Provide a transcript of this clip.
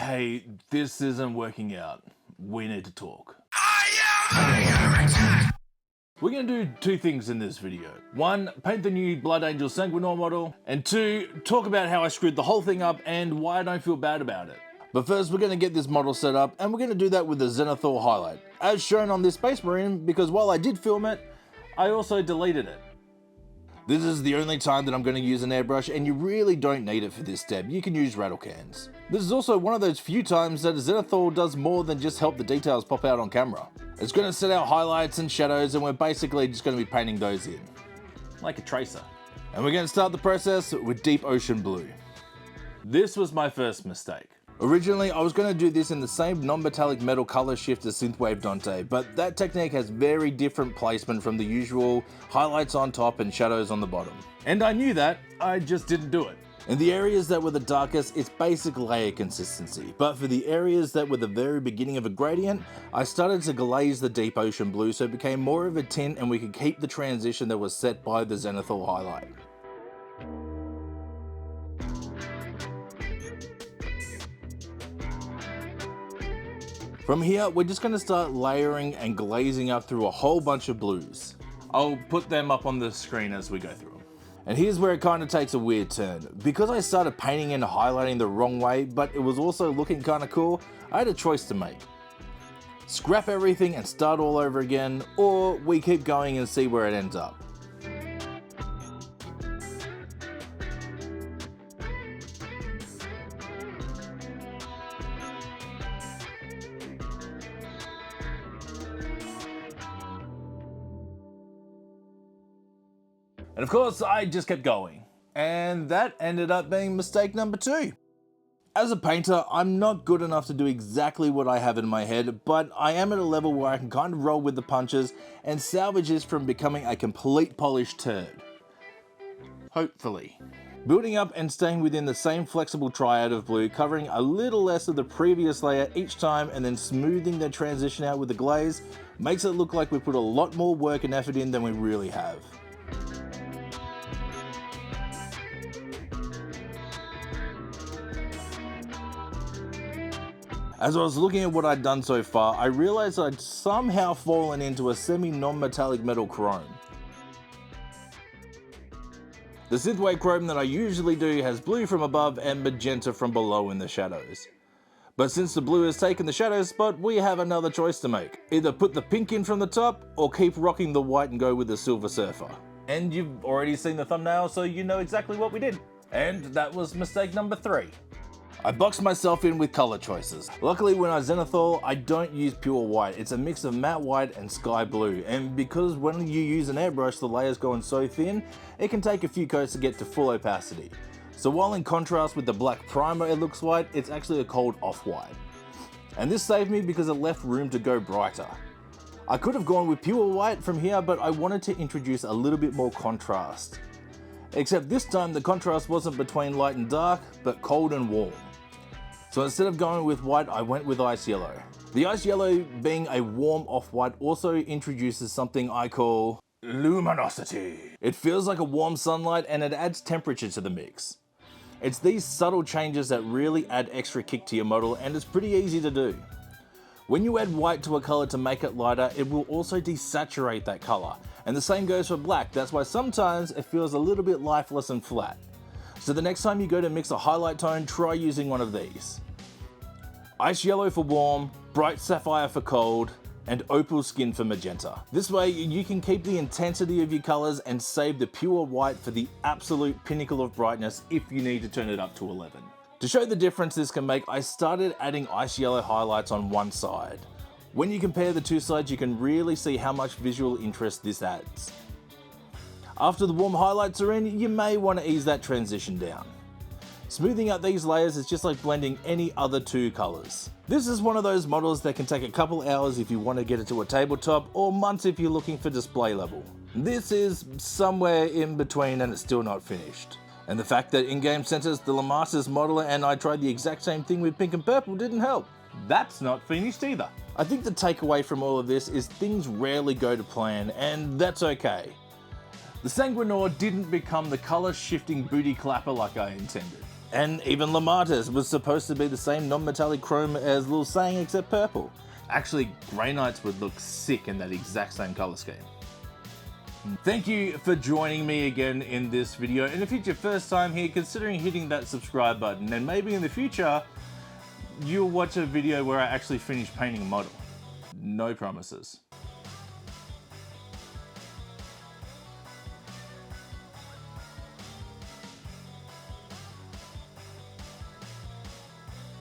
hey, this isn't working out. We need to talk. We're going to do two things in this video. One, paint the new Blood Angel Sanguinor model, and two, talk about how I screwed the whole thing up and why I don't feel bad about it. But first, we're going to get this model set up, and we're going to do that with the Zenithal highlight, as shown on this Space Marine, because while I did film it, I also deleted it. This is the only time that I'm going to use an airbrush, and you really don't need it for this step. You can use rattle cans. This is also one of those few times that Zenithal does more than just help the details pop out on camera. It's going to set out highlights and shadows, and we're basically just going to be painting those in. Like a tracer. And we're going to start the process with Deep Ocean Blue. This was my first mistake. Originally, I was going to do this in the same non-metallic metal color shift as Synthwave Dante, but that technique has very different placement from the usual highlights on top and shadows on the bottom. And I knew that, I just didn't do it. In the areas that were the darkest, it's basic layer consistency, but for the areas that were the very beginning of a gradient, I started to glaze the Deep Ocean Blue so it became more of a tint and we could keep the transition that was set by the Zenithal highlight. From here, we're just going to start layering and glazing up through a whole bunch of blues. I'll put them up on the screen as we go through them. And here's where it kind of takes a weird turn. Because I started painting and highlighting the wrong way, but it was also looking kind of cool, I had a choice to make. Scrap everything and start all over again, or we keep going and see where it ends up. And of course, I just kept going. And that ended up being mistake number 2. As a painter, I'm not good enough to do exactly what I have in my head, but I am at a level where I can kind of roll with the punches and salvage this from becoming a complete polished turd. Hopefully. Building up and staying within the same flexible triad of blue, covering a little less of the previous layer each time and then smoothing the transition out with the glaze, makes it look like we put a lot more work and effort in than we really have. As I was looking at what I'd done so far, I realized I'd somehow fallen into a semi-non-metallic metal chrome. The Synthwave chrome that I usually do has blue from above and magenta from below in the shadows. But since the blue has taken the shadow spot, we have another choice to make. Either put the pink in from the top, or keep rocking the white and go with the Silver Surfer. And you've already seen the thumbnail, so you know exactly what we did. And that was mistake number 3. I boxed myself in with color choices. Luckily when I Zenithal, I don't use pure white. It's a mix of matte white and sky blue, and because when you use an airbrush the layers go in so thin, it can take a few coats to get to full opacity. So while in contrast with the black primer it looks white, it's actually a cold off-white. And this saved me because it left room to go brighter. I could have gone with pure white from here, but I wanted to introduce a little bit more contrast. Except this time the contrast wasn't between light and dark, but cold and warm. So instead of going with white, I went with ice yellow. The ice yellow, being a warm off-white, also introduces something I call luminosity. It feels like a warm sunlight and it adds temperature to the mix. It's these subtle changes that really add extra kick to your model, and it's pretty easy to do. When you add white to a color to make it lighter, it will also desaturate that color. And the same goes for black. That's why sometimes it feels a little bit lifeless and flat. So the next time you go to mix a highlight tone, try using one of these. Ice yellow for warm, bright sapphire for cold, and opal skin for magenta. This way you can keep the intensity of your colors and save the pure white for the absolute pinnacle of brightness if you need to turn it up to 11. To show the difference this can make, I started adding ice yellow highlights on one side. When you compare the two sides, you can really see how much visual interest this adds. After the warm highlights are in, you may want to ease that transition down. Smoothing out these layers is just like blending any other two colors. This is one of those models that can take a couple hours if you want to get it to a tabletop, or months if you're looking for display level. This is somewhere in between and it's still not finished. And the fact that in-game centers the Lemartes model and I tried the exact same thing with pink and purple didn't help. That's not finished either. I think the takeaway from all of this is things rarely go to plan, and that's okay. The Sanguinor didn't become the color shifting booty clapper like I intended. And even Lemartes was supposed to be the same non-metallic chrome as Lil Sang except purple. Actually, Grey Knights would look sick in that exact same colour scheme. Thank you for joining me again in this video, and if it's your first time here, considering hitting that subscribe button, and maybe in the future, you'll watch a video where I actually finish painting a model. No promises.